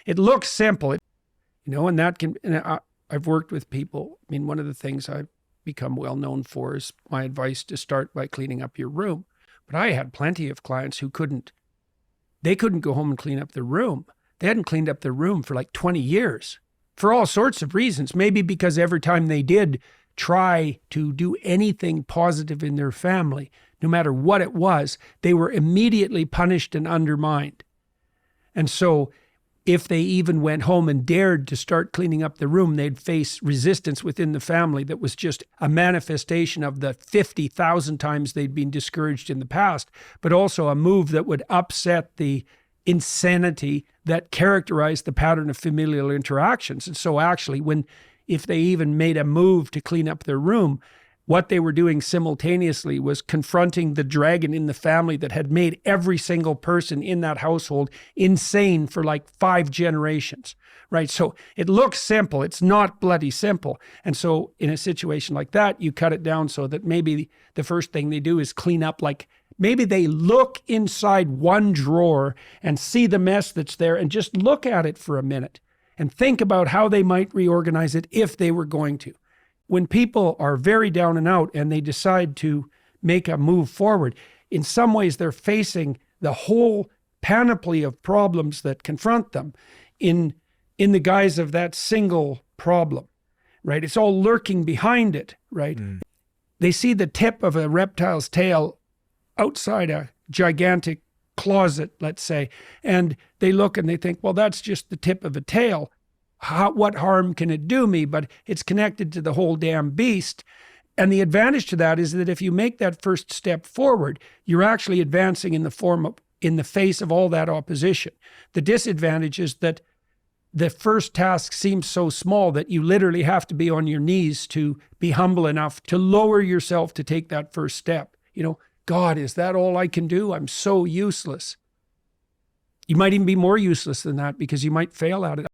it looks simple, and that can, I've worked with people. I mean, one of the things I've become well known for is my advice to start by cleaning up your room. But I had plenty of clients who couldn't go home and clean up their room. They hadn't cleaned up their room for like 20 years for all sorts of reasons. Maybe because every time they did try to do anything positive in their family, no matter what it was, they were immediately punished and undermined. And so if they even went home and dared to start cleaning up the room, they'd face resistance within the family that was just a manifestation of the 50,000 times they'd been discouraged in the past, but also a move that would upset the insanity that characterized the pattern of familial interactions. And so actually, if they even made a move to clean up their room, what they were doing simultaneously was confronting the dragon in the family that had made every single person in that household insane for like 5 generations, right? So it looks simple. It's not bloody simple. And so in a situation like that, you cut it down so that maybe the first thing they do is clean up, like maybe they look inside one drawer and see the mess that's there and just look at it for a minute and think about how they might reorganize it if they were going to. When people are very down and out and they decide to make a move forward, in some ways they're facing the whole panoply of problems that confront them in the guise of that single problem, right? It's all lurking behind it, right? They see the tip of a reptile's tail outside a gigantic closet, let's say, and they look and they think, well, that's just the tip of a tail. What harm can it do me? But it's connected to the whole damn beast. And the advantage to that is that if you make that first step forward, you're actually advancing in the face of all that opposition. The disadvantage is that the first task seems so small that you literally have to be on your knees to be humble enough to lower yourself to take that first step. God, is that all I can do? I'm so useless. You might even be more useless than that because you might fail at it.